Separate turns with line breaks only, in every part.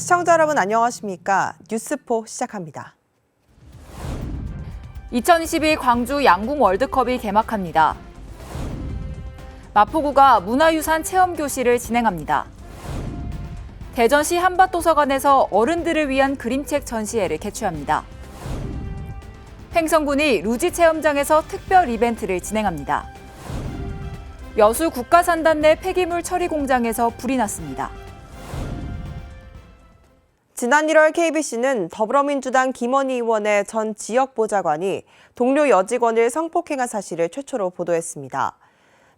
시청자 여러분 안녕하십니까? 뉴스포 시작합니다.
2022 광주 양궁 월드컵이 개막합니다. 마포구가 문화유산 체험교실을 진행합니다. 대전시 한밭도서관에서 어른들을 위한 그림책 전시회를 개최합니다. 횡성군이 루지 체험장에서 특별 이벤트를 진행합니다. 여수 국가산단 내 폐기물 처리 공장에서 불이 났습니다.
지난 1월 KBC는 더불어민주당 김원희 의원의 전 지역보좌관이 동료 여직원을 성폭행한 사실을 최초로 보도했습니다.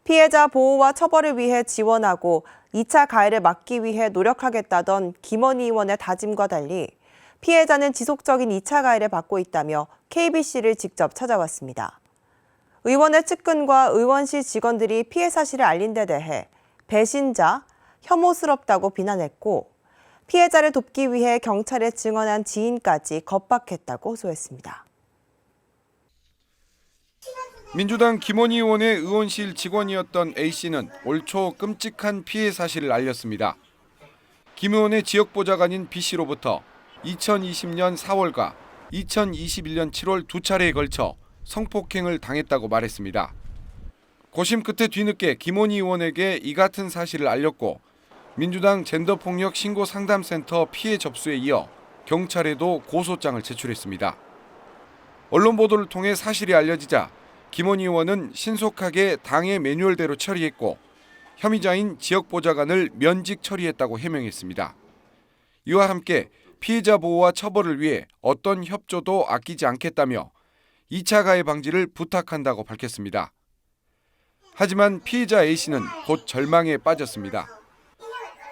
피해자 보호와 처벌을 위해 지원하고 2차 가해를 막기 위해 노력하겠다던 김원희 의원의 다짐과 달리 피해자는 지속적인 2차 가해를 받고 있다며 KBC를 직접 찾아왔습니다. 의원의 측근과 의원실 직원들이 피해 사실을 알린 데 대해 배신자, 혐오스럽다고 비난했고 피해자를 돕기 위해 경찰에 증언한 지인까지 겁박했다고 호소했습니다.
민주당 김원희 의원의 의원실 직원이었던 A씨는 올 초 끔찍한 피해 사실을 알렸습니다. 김 의원의 지역보좌관인 B씨로부터 2020년 4월과 2021년 7월 두 차례에 걸쳐 성폭행을 당했다고 말했습니다. 고심 끝에 뒤늦게 김원희 의원에게 이 같은 사실을 알렸고 민주당 젠더폭력 신고상담센터 피해 접수에 이어 경찰에도 고소장을 제출했습니다. 언론 보도를 통해 사실이 알려지자 김원희 의원은 신속하게 당의 매뉴얼대로 처리했고 혐의자인 지역보좌관을 면직 처리했다고 해명했습니다. 이와 함께 피해자 보호와 처벌을 위해 어떤 협조도 아끼지 않겠다며 2차 가해 방지를 부탁한다고 밝혔습니다. 하지만 피해자 A씨는 곧 절망에 빠졌습니다.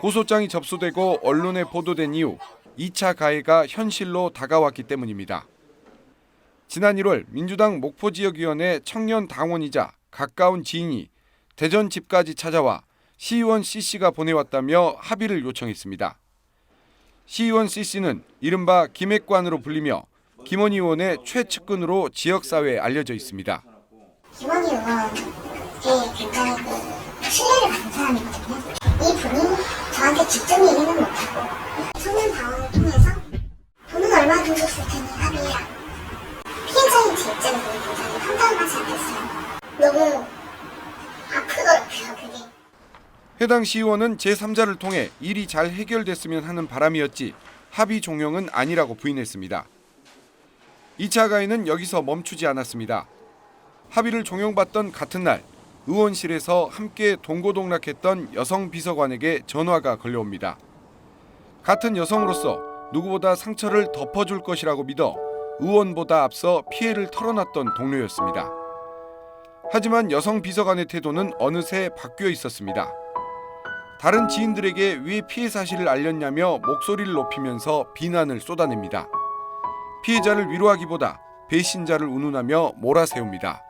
고소장이 접수되고 언론에 보도된 이후 2차 가해가 현실로 다가왔기 때문입니다. 지난 1월 민주당 목포지역위원회 청년 당원이자 가까운 지인이 대전 집까지 찾아와 시의원 C씨가 보내왔다며 합의를 요청했습니다. 시의원 C씨는 이른바 김핵관으로 불리며 김원희 의원의 최측근으로 지역사회에 알려져 있습니다.
김원희 의원 굉장히 신뢰를 받는 사람이거든요. 이분이 저한테 직접 얘기는 못하고 청년 당원을 통해서 돈은 얼마 정도 줄 테니 합의해라. 피해자인 제 입장에서 굉장히 황당하지 않겠어요? 너무 아프더라고요, 그게.
해당 시의원은 제3자를 통해 일이 잘 해결됐으면 하는 바람이었지 합의 종용은 아니라고 부인했습니다. 2차 가해는 여기서 멈추지 않았습니다. 합의를 종용받던 같은 날 의원실에서 함께 동고동락했던 여성 비서관에게 전화가 걸려옵니다. 같은 여성으로서 누구보다 상처를 덮어줄 것이라고 믿어 의원보다 앞서 피해를 털어놨던 동료였습니다. 하지만 여성 비서관의 태도는 어느새 바뀌어 있었습니다. 다른 지인들에게 왜 피해 사실을 알렸냐며 목소리를 높이면서 비난을 쏟아냅니다. 피해자를 위로하기보다 배신자를 운운하며 몰아세웁니다.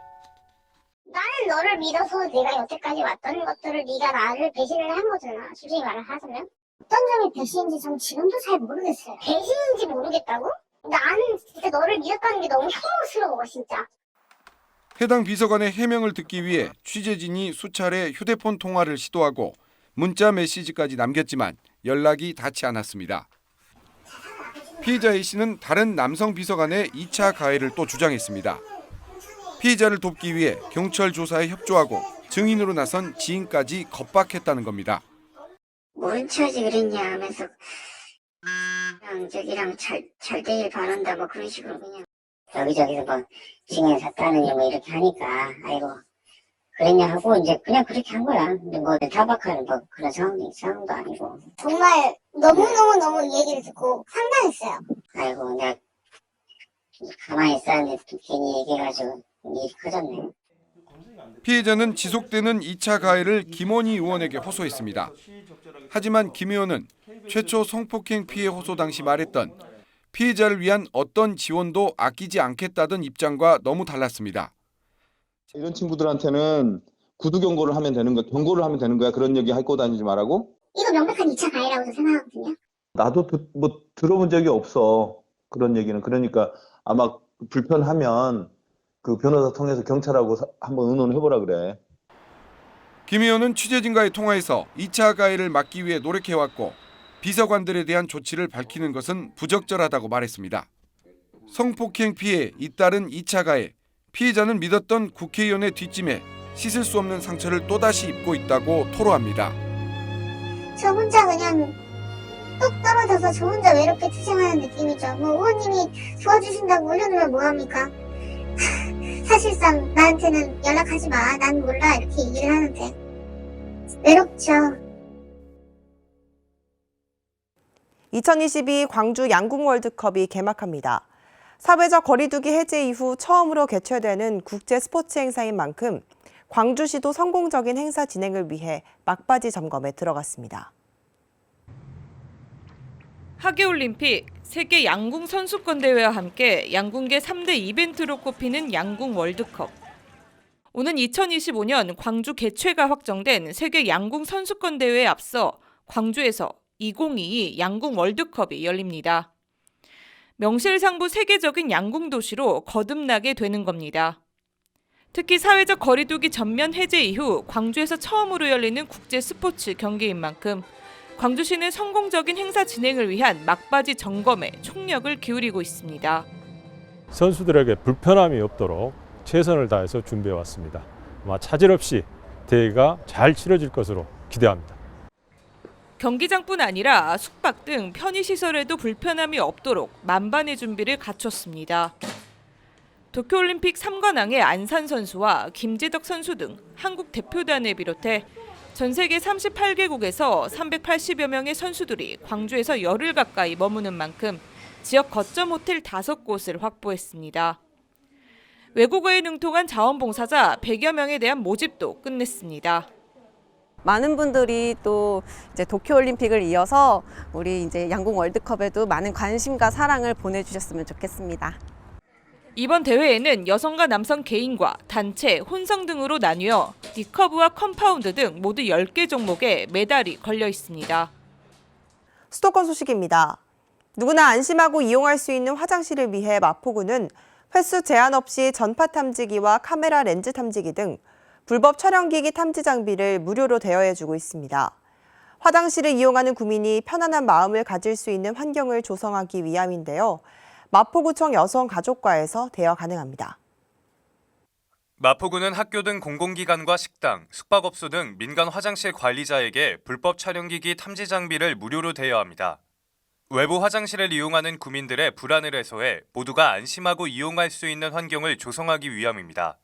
나는 너를 믿어서 내가 여태까지 왔던 것들을 네가 나를 배신을 한 거잖아. 솔직히 말을 하자면. 어떤 점이 배신인지 전 지금도 잘 모르겠어요. 배신인지 모르겠다고? 나는 진짜 너를 믿었다는 게 너무 혐오스러워 진짜.
해당 비서관의 해명을 듣기 위해 취재진이 수차례 휴대폰 통화를 시도하고 문자 메시지까지 남겼지만 연락이 닿지 않았습니다. 피해자 A씨는 다른 남성 비서관의 2차 가해를 또 주장했습니다. 피해자를 돕기 위해 경찰 조사에 협조하고 증인으로 나선 지인까지 겁박했다는 겁니다.
모른 척하지 그랬냐 하면서 저기랑 잘 되길 바란다 뭐 그런 식으로 그냥 여기저기서 뭐 증인 샀다느니 뭐 이렇게 하니까 아이고 그랬냐 하고 이제 그냥 그렇게 한 거야. 근데 뭐 타박하는 뭐 그런 상황도 아니고 정말 너무 얘기를 듣고 황당했어요. 아이고 내가 가만히 있었는데 괜히 얘기해가지고 일이 커졌네.
피해자는 지속되는 2차 가해를 김원희 의원에게 호소했습니다. 하지만 김 의원은 최초 성폭행 피해 호소 당시 말했던 피해자를 위한 어떤 지원도 아끼지 않겠다던 입장과 너무 달랐습니다.
이런 친구들한테는 구두 경고를 하면 되는 거야. 경고를 하면 되는 거야. 그런 얘기 할 거 다니지 말라고?
이거 명백한 2차 가해라고 생각하거든요.
나도 들어본 적이 없어. 그런 얘기는. 그러니까 아마 불편하면 그 변호사 통해서 경찰하고 한번 의논해보라 그래.
김 의원은 취재진과의 통화에서 2차 가해를 막기 위해 노력해왔고 비서관들에 대한 조치를 밝히는 것은 부적절하다고 말했습니다. 성폭행 피해 잇따른 2차 가해, 피해자는 믿었던 국회의원의 뒷짐에 씻을 수 없는 상처를 또다시 입고 있다고 토로합니다.
저 혼자 그냥 뚝 떨어져서 저 혼자 외롭게 투쟁하는 느낌이죠. 뭐 의원님이 도와주신다고 올려놓으면 뭐합니까? 사실상 나한테는 연락하지 마, 난 몰라 이렇게 얘기를 하는데 외롭죠.
2022 광주 양궁 월드컵이 개막합니다. 사회적 거리두기 해제 이후 처음으로 개최되는 국제 스포츠 행사인 만큼 광주시도 성공적인 행사 진행을 위해 막바지 점검에 들어갔습니다.
하계올림픽, 세계 양궁 선수권 대회와 함께 양궁계 3대 이벤트로 꼽히는 양궁 월드컵. 오는 2025년 광주 개최가 확정된 세계 양궁 선수권 대회에 앞서 광주에서 2022 양궁 월드컵이 열립니다. 명실상부 세계적인 양궁 도시로 거듭나게 되는 겁니다. 특히 사회적 거리두기 전면 해제 이후 광주에서 처음으로 열리는 국제 스포츠 경기인 만큼 광주시는 성공적인 행사 진행을 위한 막바지 점검에 총력을 기울이고 있습니다.
선수들에게 불편함이 없도록 최선을 다해서 준비해 왔습니다. 아마 차질 없이 대회가 잘 치러질 것으로 기대합니다.
경기장뿐 아니라 숙박 등 편의시설에도 불편함이 없도록 만반의 준비를 갖췄습니다. 도쿄올림픽 3관왕의 안산 선수와 김재덕 선수 등 한국 대표단을 비롯해 전 세계 38개국에서 380여 명의 선수들이 광주에서 열흘 가까이 머무는 만큼 지역 거점 호텔 5곳을 확보했습니다. 외국어에 능통한 자원봉사자 100여 명에 대한 모집도 끝냈습니다.
많은 분들이 또 이제 도쿄올림픽을 이어서 우리 이제 양궁 월드컵에도 많은 관심과 사랑을 보내주셨으면 좋겠습니다.
이번 대회에는 여성과 남성 개인과 단체, 혼성 등으로 나뉘어 리커브와 컴파운드 등 모두 10개 종목에 메달이 걸려 있습니다.
수도권 소식입니다. 누구나 안심하고 이용할 수 있는 화장실을 위해 마포구는 횟수 제한 없이 전파 탐지기와 카메라 렌즈 탐지기 등 불법 촬영기기 탐지 장비를 무료로 대여해주고 있습니다. 화장실을 이용하는 구민이 편안한 마음을 가질 수 있는 환경을 조성하기 위함인데요. 마포구청 여성가족과에서 대여 가능합니다.
마포구는 학교 등 공공기관과 식당, 숙박업소 등 민간 화장실 관리자에게 불법 촬영기기 탐지 장비를 무료로 대여합니다. 외부 화장실을 이용하는 구민들의 불안을 해소해 모두가 안심하고 이용할 수 있는 환경을 조성하기 위함입니다.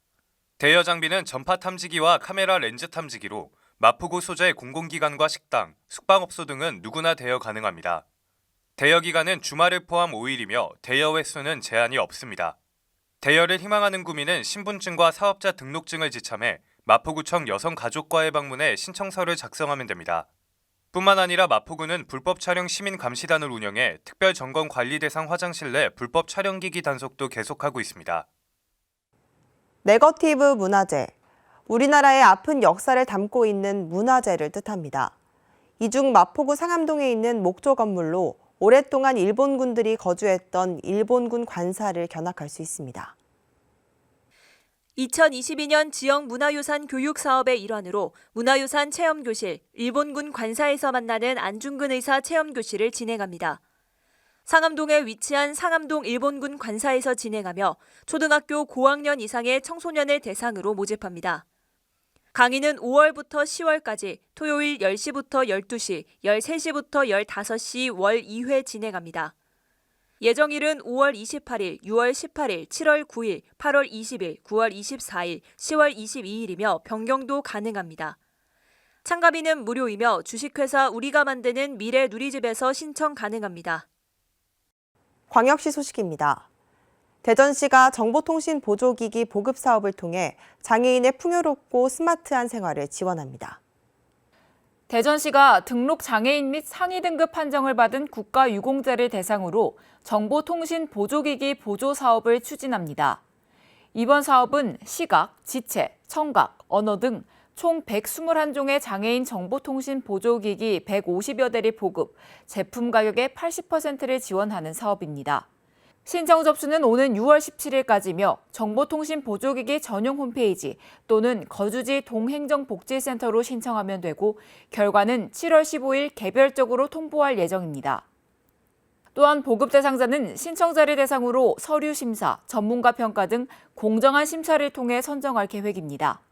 대여 장비는 전파 탐지기와 카메라 렌즈 탐지기로 마포구 소재 공공기관과 식당, 숙박업소 등은 누구나 대여 가능합니다. 대여 기간은 주말을 포함 5일이며 대여 횟수는 제한이 없습니다. 대여를 희망하는 구민은 신분증과 사업자 등록증을 지참해 마포구청 여성가족과에 방문해 신청서를 작성하면 됩니다. 뿐만 아니라 마포구는 불법 촬영 시민감시단을 운영해 특별 점검 관리 대상 화장실 내 불법 촬영기기 단속도 계속하고 있습니다.
네거티브 문화재. 우리나라의 아픈 역사를 담고 있는 문화재를 뜻합니다. 이 중 마포구 상암동에 있는 목조 건물로 오랫동안 일본군들이 거주했던 일본군 관사를 견학할 수 있습니다.
2022년 지역 문화유산 교육 사업의 일환으로 문화유산 체험교실, 일본군 관사에서 만나는 안중근 의사 체험교실을 진행합니다. 상암동에 위치한 상암동 일본군 관사에서 진행하며 초등학교 고학년 이상의 청소년을 대상으로 모집합니다. 강의는 5월부터 10월까지 토요일 10시부터 12시, 13시부터 15시 월 2회 진행합니다. 예정일은 5월 28일, 6월 18일, 7월 9일, 8월 20일, 9월 24일, 10월 22일이며 변경도 가능합니다. 참가비는 무료이며 주식회사 우리가 만드는 미래 누리집에서 신청 가능합니다.
광역시 소식입니다. 대전시가 정보통신 보조기기 보급 사업을 통해 장애인의 풍요롭고 스마트한 생활을 지원합니다.
대전시가 등록 장애인 및 상위 등급 판정을 받은 국가유공자를 대상으로 정보통신 보조기기 보조 사업을 추진합니다. 이번 사업은 시각, 지체, 청각, 언어 등 총 121종의 장애인 정보통신 보조기기 150여 대를 보급, 제품 가격의 80%를 지원하는 사업입니다. 신청 접수는 오는 6월 17일까지며 정보통신보조기기 전용 홈페이지 또는 거주지 동행정복지센터로 신청하면 되고 결과는 7월 15일 개별적으로 통보할 예정입니다. 또한 보급 대상자는 신청자를 대상으로 서류 심사, 전문가 평가 등 공정한 심사를 통해 선정할 계획입니다.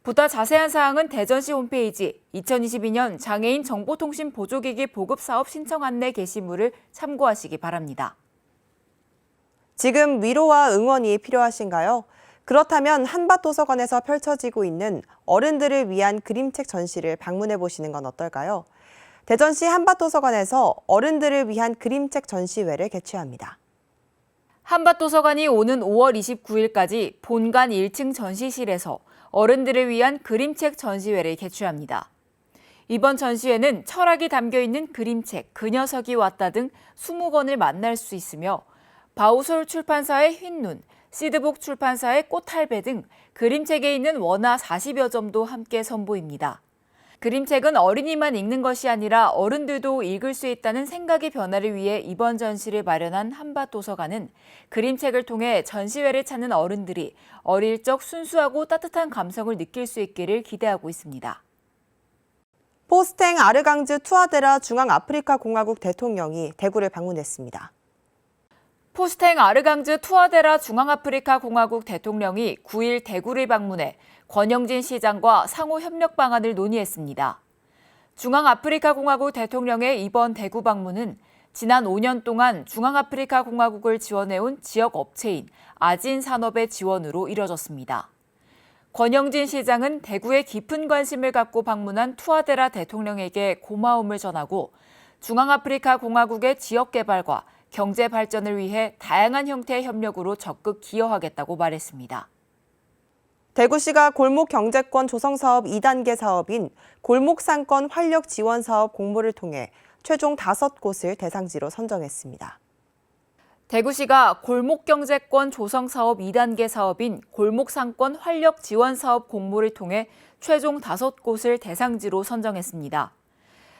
보다 자세한 사항은 대전시 홈페이지 2022년 장애인 정보통신 보조기기 보급 사업 신청 안내 게시물을 참고하시기 바랍니다.
지금 위로와 응원이 필요하신가요? 그렇다면 한밭도서관에서 펼쳐지고 있는 어른들을 위한 그림책 전시를 방문해 보시는 건 어떨까요? 대전시 한밭도서관에서 어른들을 위한 그림책 전시회를 개최합니다.
한밭도서관이 오는 5월 29일까지 본관 1층 전시실에서 어른들을 위한 그림책 전시회를 개최합니다. 이번 전시회는 철학이 담겨있는 그림책 그 녀석이 왔다 등 20권을 만날 수 있으며 바우솔 출판사의 흰눈, 시드북 출판사의 꽃할배 등 그림책에 있는 원화 40여 점도 함께 선보입니다. 그림책은 어린이만 읽는 것이 아니라 어른들도 읽을 수 있다는 생각의 변화를 위해 이번 전시를 마련한 한밭도서관은 그림책을 통해 전시회를 찾는 어른들이 어릴 적 순수하고 따뜻한 감성을 느낄 수 있기를 기대하고 있습니다.
포스탱 아르강즈 투아데라 중앙아프리카공화국 대통령이 대구를 방문했습니다.
포스탱 아르강즈 투아데라 중앙아프리카공화국 대통령이 9일 대구를 방문해 권영진 시장과 상호 협력 방안을 논의했습니다. 중앙아프리카공화국 대통령의 이번 대구 방문은 지난 5년 동안 중앙아프리카공화국을 지원해온 지역 업체인 아진산업의 지원으로 이뤄졌습니다. 권영진 시장은 대구에 깊은 관심을 갖고 방문한 투아데라 대통령에게 고마움을 전하고 중앙아프리카공화국의 지역 개발과 경제 발전을 위해 다양한 형태의 협력으로 적극 기여하겠다고 말했습니다.
대구시가 골목경제권 조성사업 2단계 사업인 골목상권 활력 지원 사업 공모를 통해 최종 5곳을 대상지로 선정했습니다.
대구시가 골목경제권 조성사업 2단계 사업인 골목상권 활력 지원 사업 공모를 통해 최종 5곳을 대상지로 선정했습니다.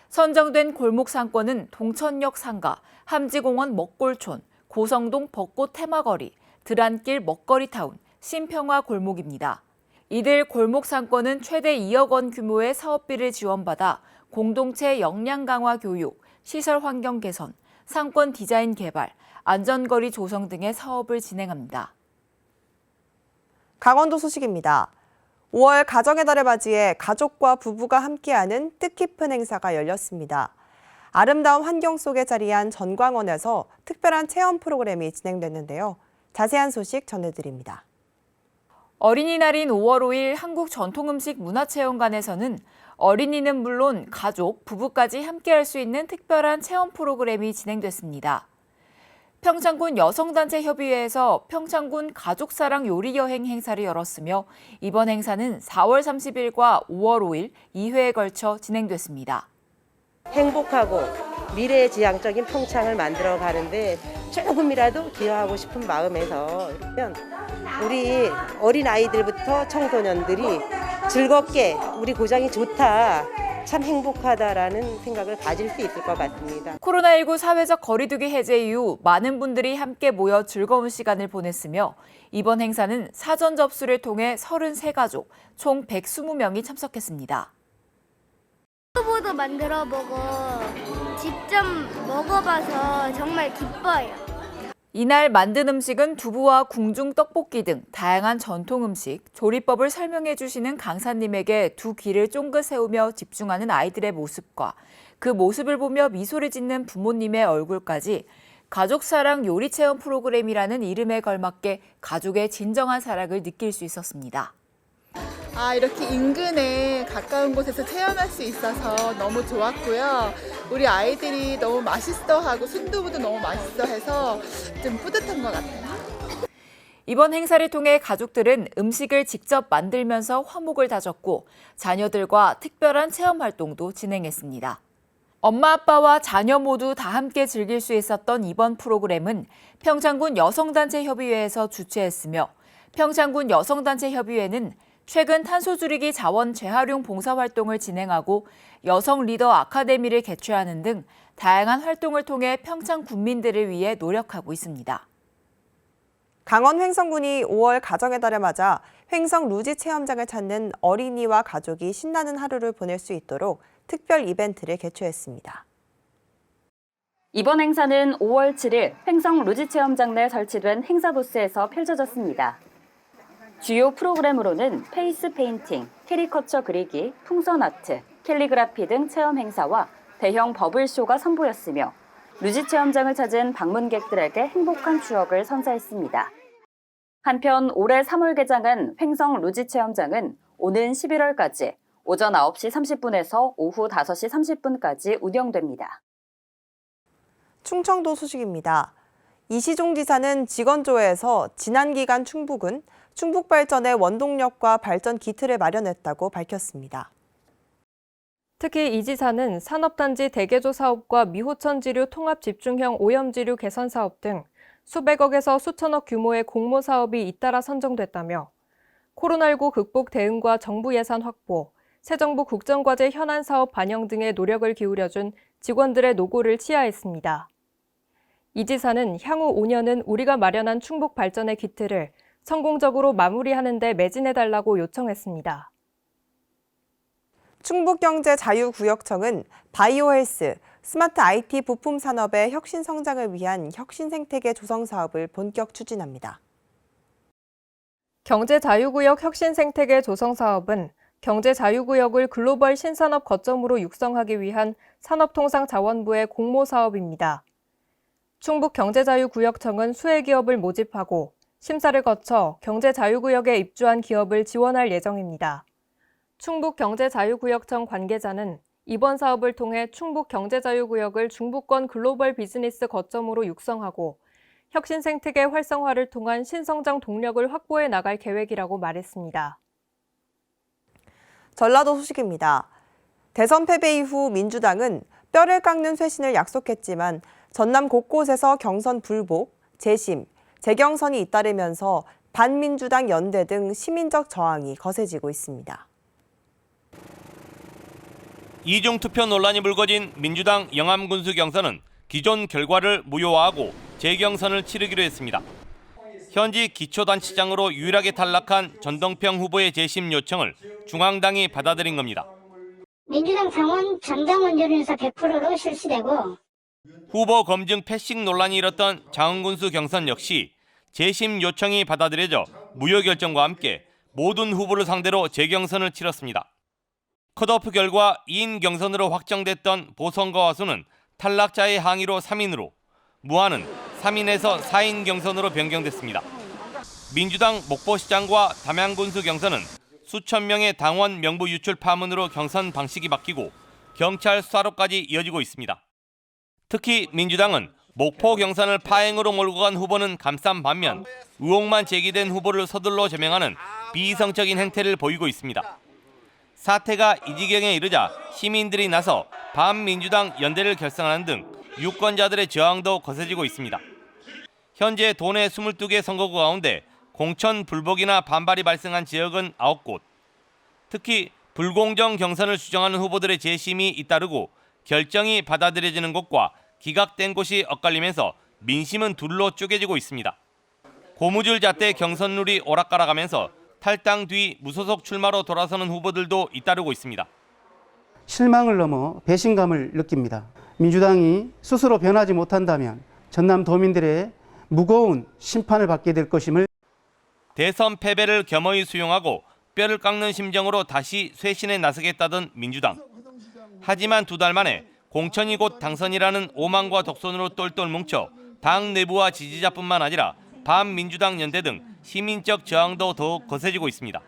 선정된 골목상권은 동천역 상가, 함지공원 먹골촌, 고성동 벚꽃 테마거리, 드란길 먹거리타운, 신평화 골목입니다. 이들 골목상권은 최대 2억 원 규모의 사업비를 지원받아 공동체 역량 강화 교육, 시설 환경 개선, 상권 디자인 개발, 안전거리 조성 등의 사업을 진행합니다.
강원도 소식입니다. 5월 가정의 달을 맞이해 가족과 부부가 함께하는 뜻깊은 행사가 열렸습니다. 아름다운 환경 속에 자리한 전광원에서 특별한 체험 프로그램이 진행됐는데요. 자세한 소식 전해드립니다.
어린이날인 5월 5일 한국전통음식문화체험관에서는 어린이는 물론 가족, 부부까지 함께할 수 있는 특별한 체험 프로그램이 진행됐습니다. 평창군 여성단체협의회에서 평창군 가족사랑 요리여행 행사를 열었으며 이번 행사는 4월 30일과 5월 5일 2회에 걸쳐 진행됐습니다.
행복하고 미래지향적인 평창을 만들어 가는데 조금이라도 기여하고 싶은 마음에서 우리 어린아이들부터 청소년들이 즐겁게 우리 고장이 좋다, 참 행복하다라는 생각을 가질 수 있을 것 같습니다.
코로나19 사회적 거리두기 해제 이후 많은 분들이 함께 모여 즐거운 시간을 보냈으며 이번 행사는 사전 접수를 통해 33가족, 총 120명이 참석했습니다.
유튜브도 만들어보고 직접 먹어봐서 정말 기뻐요.
이날 만든 음식은 두부와 궁중 떡볶이 등 다양한 전통 음식, 조리법을 설명해 주시는 강사님에게 두 귀를 쫑긋 세우며 집중하는 아이들의 모습과 그 모습을 보며 미소를 짓는 부모님의 얼굴까지 가족사랑 요리체험 프로그램이라는 이름에 걸맞게 가족의 진정한 사랑을 느낄 수 있었습니다.
이렇게 인근에 가까운 곳에서 체험할 수 있어서 너무 좋았고요. 우리 아이들이 너무 맛있어하고 순두부도 너무 맛있어해서 좀 뿌듯한 것 같아요.
이번 행사를 통해 가족들은 음식을 직접 만들면서 화목을 다졌고 자녀들과 특별한 체험 활동도 진행했습니다. 엄마 아빠와 자녀 모두 다 함께 즐길 수 있었던 이번 프로그램은 평창군 여성단체협의회에서 주최했으며 평창군 여성단체협의회는 최근 탄소 줄이기 자원 재활용 봉사활동을 진행하고 여성 리더 아카데미를 개최하는 등 다양한 활동을 통해 평창 군민들을 위해 노력하고 있습니다.
강원 횡성군이 5월 가정의 달을 맞아 횡성 루지 체험장을 찾는 어린이와 가족이 신나는 하루를 보낼 수 있도록 특별 이벤트를 개최했습니다.
이번 행사는 5월 7일 횡성 루지 체험장 내 설치된 행사 부스에서 펼쳐졌습니다. 주요 프로그램으로는 페이스 페인팅, 캐리커처 그리기, 풍선 아트, 캘리그라피 등 체험 행사와 대형 버블쇼가 선보였으며 루지 체험장을 찾은 방문객들에게 행복한 추억을 선사했습니다. 한편 올해 3월 개장한 횡성 루지 체험장은 오는 11월까지 오전 9시 30분에서 오후 5시 30분까지 운영됩니다.
충청도 소식입니다. 이시종 지사는 직원조회에서 지난 기간 충북은 충북발전의 원동력과 발전 기틀을 마련했다고 밝혔습니다.
특히 이 지사는 산업단지 대개조 사업과 미호천 지류 통합 집중형 오염 지류 개선 사업 등 수백억에서 수천억 규모의 공모 사업이 잇따라 선정됐다며 코로나19 극복 대응과 정부 예산 확보, 새 정부 국정과제 현안 사업 반영 등의 노력을 기울여준 직원들의 노고를 치하했습니다. 이 지사는 향후 5년은 우리가 마련한 충북 발전의 기틀을 성공적으로 마무리하는 데 매진해달라고 요청했습니다.
충북경제자유구역청은 바이오헬스, 스마트 IT 부품 산업의 혁신 성장을 위한 혁신생태계 조성 사업을 본격 추진합니다.
경제자유구역 혁신생태계 조성 사업은 경제자유구역을 글로벌 신산업 거점으로 육성하기 위한 산업통상자원부의 공모 사업입니다. 충북경제자유구역청은 수혜기업을 모집하고 심사를 거쳐 경제자유구역에 입주한 기업을 지원할 예정입니다. 충북경제자유구역청 관계자는 이번 사업을 통해 충북경제자유구역을 중부권 글로벌 비즈니스 거점으로 육성하고 혁신 생태계 활성화를 통한 신성장 동력을 확보해 나갈 계획이라고 말했습니다.
전라도 소식입니다. 대선 패배 이후 민주당은 뼈를 깎는 쇄신을 약속했지만 전남 곳곳에서 경선 불복, 재심, 재경선이 잇따르면서 반민주당 연대 등 시민적 저항이 거세지고 있습니다.
이중투표 논란이 불거진 민주당 영암군수 경선은 기존 결과를 무효화하고 재경선을 치르기로 했습니다. 현지 기초단체장으로 유일하게 탈락한 전동평 후보의 재심 요청을 중앙당이 받아들인 겁니다.
민주당 당원 전당원조련에서 100%로 실시되고
후보 검증 패싱 논란이 일었던 장흥군수 경선 역시 재심 요청이 받아들여져 무효 결정과 함께 모든 후보를 상대로 재경선을 치렀습니다. 컷오프 결과 2인 경선으로 확정됐던 보선거와 수는 탈락자의 항의로 3인으로, 무한은 3인에서 4인 경선으로 변경됐습니다. 민주당 목포시장과 담양군수 경선은 수천 명의 당원 명부 유출 파문으로 경선 방식이 바뀌고 경찰 수사로까지 이어지고 있습니다. 특히 민주당은 목포 경선을 파행으로 몰고 간 후보는 감싼 반면 의혹만 제기된 후보를 서둘러 제명하는 비이성적인 행태를 보이고 있습니다. 사태가 이 지경에 이르자 시민들이 나서 반민주당 연대를 결성하는 등 유권자들의 저항도 거세지고 있습니다. 현재 도내 22개 선거구 가운데 공천 불복이나 반발이 발생한 지역은 9곳. 특히 불공정 경선을 주장하는 후보들의 재심이 잇따르고 결정이 받아들여지는 곳과 기각된 곳이 엇갈리면서 민심은 둘로 쪼개지고 있습니다. 고무줄 잣대 경선 룰이 오락가락하면서 탈당 뒤 무소속 출마로 돌아서는 후보들도 잇따르고 있습니다.
실망을 넘어 배신감을 느낍니다. 민주당이 스스로 변하지 못한다면 전남 도민들의 무거운 심판을 받게 될 것임을.
대선 패배를 겸허히 수용하고 뼈를 깎는 심정으로 다시 쇄신에 나서겠다던 민주당. 하지만 2달 만에 공천이 곧 당선이라는 오만과 독선으로 똘똘 뭉쳐 당 내부와 지지자뿐만 아니라 반민주당 연대 등 시민적 저항도 더욱 거세지고 있습니다.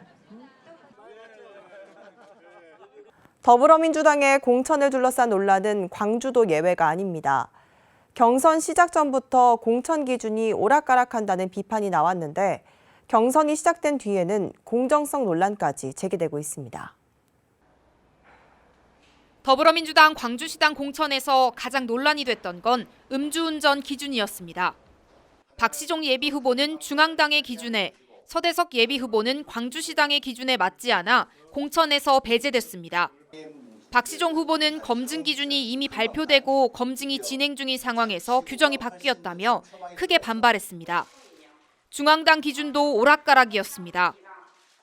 더불어민주당의 공천을 둘러싼 논란은 광주도 예외가 아닙니다. 경선 시작 전부터 공천 기준이 오락가락한다는 비판이 나왔는데 경선이 시작된 뒤에는 공정성 논란까지 제기되고 있습니다.
더불어민주당 광주시당 공천에서 가장 논란이 됐던 건 음주운전 기준이었습니다. 박시종 예비후보는 중앙당의 기준에, 서대석 예비후보는 광주시당의 기준에 맞지 않아 공천에서 배제됐습니다. 박시종 후보는 검증 기준이 이미 발표되고 검증이 진행 중인 상황에서 규정이 바뀌었다며 크게 반발했습니다. 중앙당 기준도 오락가락이었습니다.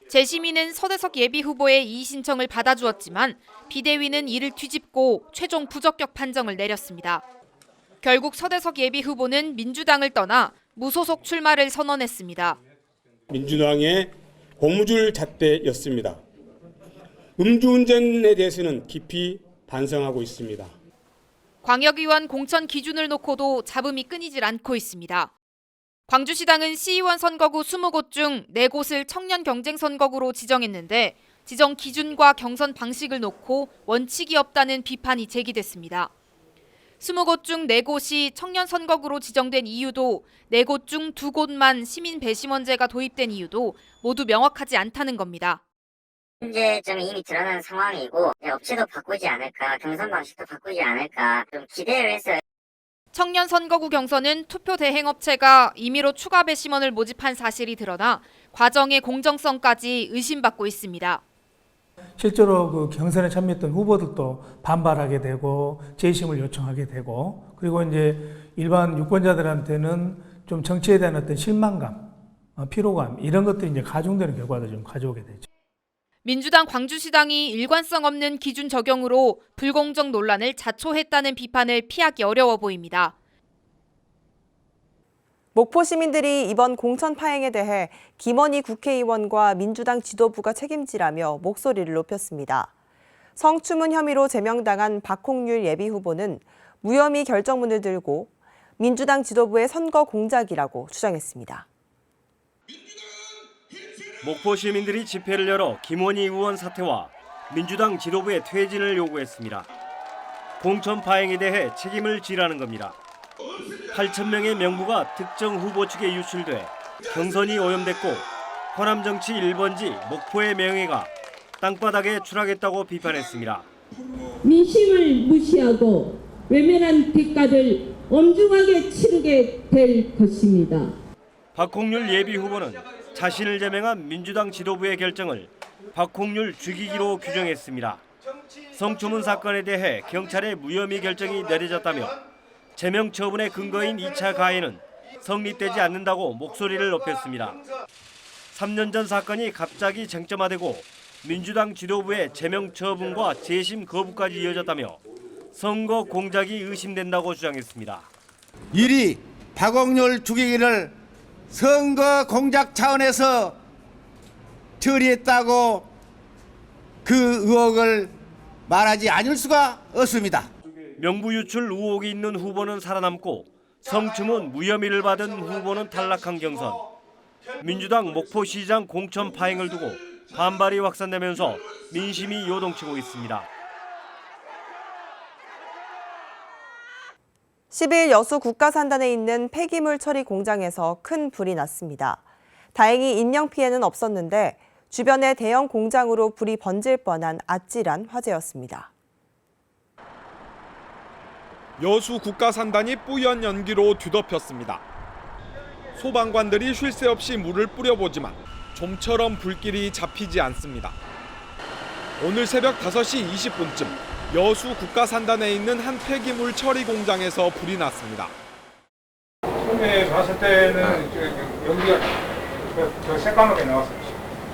재심위는 서대석 예비후보의 이의 신청을 받아주었지만 비대위는 이를 뒤집고 최종 부적격 판정을 내렸습니다. 결국 서대석 예비후보는 민주당을 떠나 무소속 출마를 선언했습니다.
민주당의 고무줄 잣대였습니다. 음주운전에 대해서는 깊이 반성하고 있습니다.
광역의원 공천 기준을 놓고도 잡음이 끊이질 않고 있습니다. 광주시당은 시의원 선거구 20곳 중 4곳을 청년 경쟁 선거구로 지정했는데 지정 기준과 경선 방식을 놓고 원칙이 없다는 비판이 제기됐습니다. 20곳 중 4곳이 청년 선거구로 지정된 이유도 4곳 중 2곳만 시민 배심원제가 도입된 이유도 모두 명확하지 않다는 겁니다.
문제점이 이미 드러난 상황이고 업체도 바꾸지 않을까, 경선 방식도 바꾸지 않을까 좀 기대를 했어요.
청년 선거구 경선은 투표 대행업체가 임의로 추가 배심원을 모집한 사실이 드러나 과정의 공정성까지 의심받고 있습니다.
실제로 그 경선에 참여했던 후보들도 반발하게 되고 재심을 요청하게 되고 그리고 이제 일반 유권자들한테는 좀 정치에 대한 어떤 실망감, 피로감 이런 것들이 이제 가중되는 결과를 좀 가져오게 되죠.
민주당 광주시당이 일관성 없는 기준 적용으로 불공정 논란을 자초했다는 비판을 피하기 어려워 보입니다.
목포 시민들이 이번 공천 파행에 대해 김원희 국회의원과 민주당 지도부가 책임지라며 목소리를 높였습니다. 성추문 혐의로 제명당한 박홍률 예비후보는 무혐의 결정문을 들고 민주당 지도부의 선거 공작이라고 주장했습니다.
목포 시민들이 집회를 열어 김원희 의원 사퇴와 민주당 지도부의 퇴진을 요구했습니다. 공천 파행에 대해 책임을 지라는 겁니다. 8,000명의 명부가 특정 후보 측에 유출돼 경선이 오염됐고 호남 정치 1번지 목포의 명예가 땅바닥에 추락했다고 비판했습니다.
민심을 무시하고 외면한 대가를 엄중하게 치르게 될 것입니다.
박홍률 예비후보는 자신을 제명한 민주당 지도부의 결정을 박홍률 죽이기로 규정했습니다. 성추문 사건에 대해 경찰의 무혐의 결정이 내려졌다며 제명 처분의 근거인 2차 가해는 성립되지 않는다고 목소리를 높였습니다. 3년 전 사건이 갑자기 쟁점화되고 민주당 지도부의 제명 처분과 재심 거부까지 이어졌다며 선거 공작이 의심된다고 주장했습니다.
이리 박홍률 죽이기를 선거 공작 차원에서 처리했다고 그 의혹을 말하지 않을 수가 없습니다.
명부 유출 의혹이 있는 후보는 살아남고 성추문 무혐의를 받은 후보는 탈락한 경선. 민주당 목포시장 공천 파행을 두고 반발이 확산되면서 민심이 요동치고 있습니다.
10일 여수 국가산단에 있는 폐기물 처리 공장에서 큰 불이 났습니다. 다행히 인명 피해는 없었는데 주변의 대형 공장으로 불이 번질 뻔한 아찔한 화재였습니다.
여수 국가산단이 뿌연 연기로 뒤덮였습니다. 소방관들이 쉴 새 없이 물을 뿌려보지만 좀처럼 불길이 잡히지 않습니다. 오늘 새벽 5시 20분쯤 여수 국가산단에 있는 한 폐기물 처리 공장에서 불이 났습니다.
처음에 봤을 때는 연기가 저 새까맣게 나왔어요.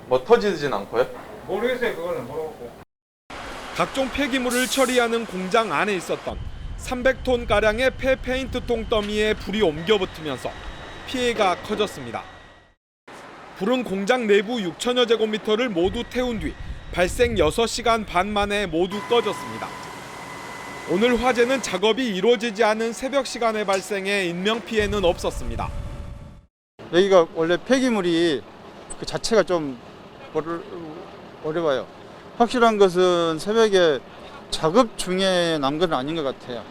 뭐 터지진 않고요?
모르겠어요. 그거는 모르겠고.
각종 폐기물을 처리하는 공장 안에 있었던 300톤가량의 폐페인트통 더미에 불이 옮겨 붙으면서 피해가 커졌습니다. 불은 공장 내부 6천여 제곱미터를 모두 태운 뒤 발생 6시간 반 만에 모두 꺼졌습니다. 오늘 화재는 작업이 이루어지지 않은 새벽 시간에 발생해 인명피해는 없었습니다.
여기가 원래 폐기물이 그 자체가 좀 어려워요. 확실한 것은 새벽에 작업 중에 난 건 아닌 것 같아요.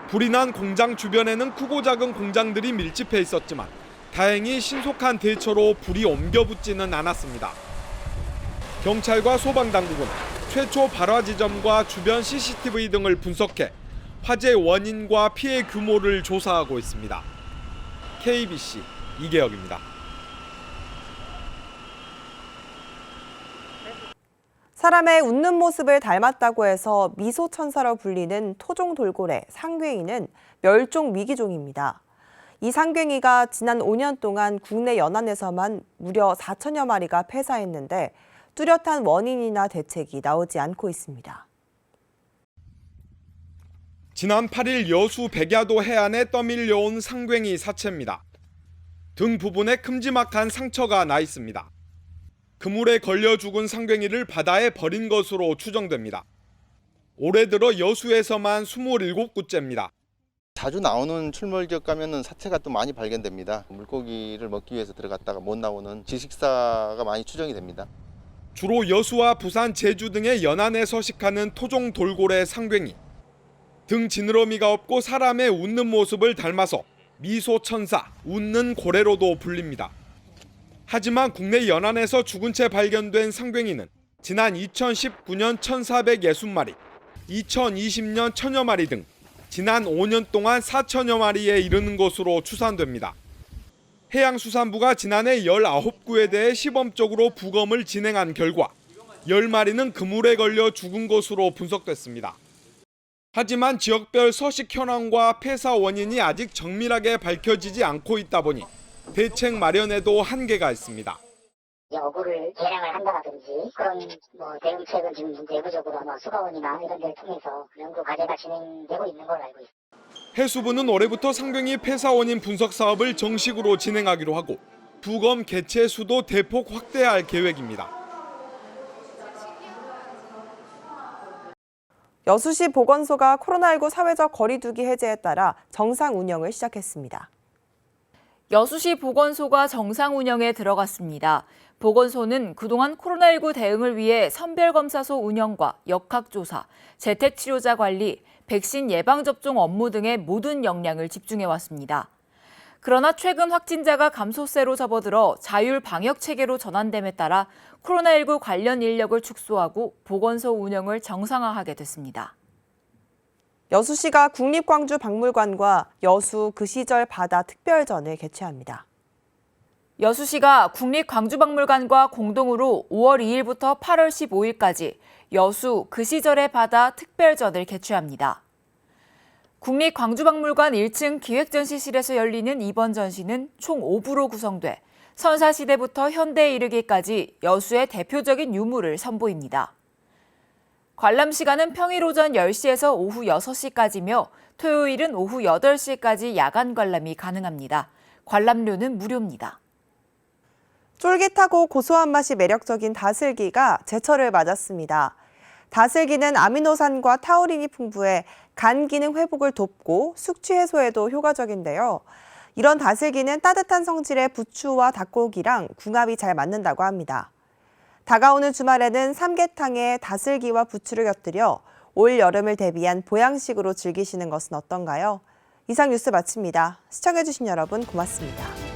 불이 난 공장 주변에는 크고 작은 공장들이 밀집해 있었지만 다행히 신속한 대처로 불이 옮겨 붙지는 않았습니다. 경찰과 소방당국은 최초 발화 지점과 주변 CCTV 등을 분석해 화재 원인과 피해 규모를 조사하고 있습니다. KBC 이계혁입니다.
사람의 웃는 모습을 닮았다고 해서 미소천사로 불리는 토종 돌고래 상괴이는 멸종 위기종입니다. 이 상괭이가 지난 5년 동안 국내 연안에서만 무려 4천여 마리가 폐사했는데 뚜렷한 원인이나 대책이 나오지 않고 있습니다.
지난 8일 여수 백야도 해안에 떠밀려온 상괭이 사체입니다. 등 부분에 큼지막한 상처가 나 있습니다. 그물에 걸려 죽은 상괭이를 바다에 버린 것으로 추정됩니다. 올해 들어 여수에서만 27구째입니다.
자주 나오는 출몰 지역 가면은 사체가 또 많이 발견됩니다. 물고기를 먹기 위해서 들어갔다가 못 나오는 질식사가 많이 추정이 됩니다.
주로 여수와 부산, 제주 등의 연안에 서식하는 토종 돌고래 상괭이. 등 지느러미가 없고 사람의 웃는 모습을 닮아서 미소천사, 웃는 고래로도 불립니다. 하지만 국내 연안에서 죽은 채 발견된 상괭이는 지난 2019년 1,460마리, 2020년 1,000여 마리 등 지난 5년 동안 4천여 마리에 이르는 것으로 추산됩니다. 해양수산부가 지난해 19구에 대해 시범적으로 부검을 진행한 결과 10마리는 그물에 걸려 죽은 것으로 분석됐습니다. 하지만 지역별 서식 현황과 폐사 원인이 아직 정밀하게 밝혀지지 않고 있다 보니 대책 마련에도 한계가 있습니다.
어구를 개량을 한다든지 그런 대응책은 지금 내부적으로 수가원이나 이런 데를 통해서 연구 과제가 진행되고 있는 걸로 알고 있습니다.
해수부는 올해부터 상괭이 폐사 원인 분석 사업을 정식으로 진행하기로 하고 부검 개체 수도 대폭 확대할 계획입니다.
여수시 보건소가 코로나19 사회적 거리두기 해제에 따라 정상 운영을 시작했습니다.
여수시 보건소가 정상 운영에 들어갔습니다. 보건소는 그동안 코로나19 대응을 위해 선별검사소 운영과 역학조사, 재택치료자 관리, 백신 예방접종 업무 등의 모든 역량을 집중해왔습니다. 그러나 최근 확진자가 감소세로 접어들어 자율 방역 체계로 전환됨에 따라 코로나19 관련 인력을 축소하고 보건소 운영을 정상화하게 됐습니다.
여수시가 국립광주박물관과 여수 그 시절 바다 특별전을 개최합니다.
여수시가 국립광주박물관과 공동으로 5월 2일부터 8월 15일까지 여수 그 시절의 바다 특별전을 개최합니다. 국립광주박물관 1층 기획전시실에서 열리는 이번 전시는 총 5부로 구성돼 선사시대부터 현대에 이르기까지 여수의 대표적인 유물을 선보입니다. 관람 시간은 평일 오전 10시에서 오후 6시까지며 토요일은 오후 8시까지 야간 관람이 가능합니다. 관람료는 무료입니다.
쫄깃하고 고소한 맛이 매력적인 다슬기가 제철을 맞았습니다. 다슬기는 아미노산과 타우린이 풍부해 간 기능 회복을 돕고 숙취 해소에도 효과적인데요. 이런 다슬기는 따뜻한 성질의 부추와 닭고기랑 궁합이 잘 맞는다고 합니다. 다가오는 주말에는 삼계탕에 다슬기와 부추를 곁들여 올 여름을 대비한 보양식으로 즐기시는 것은 어떤가요? 이상 뉴스 마칩니다. 시청해주신 여러분 고맙습니다.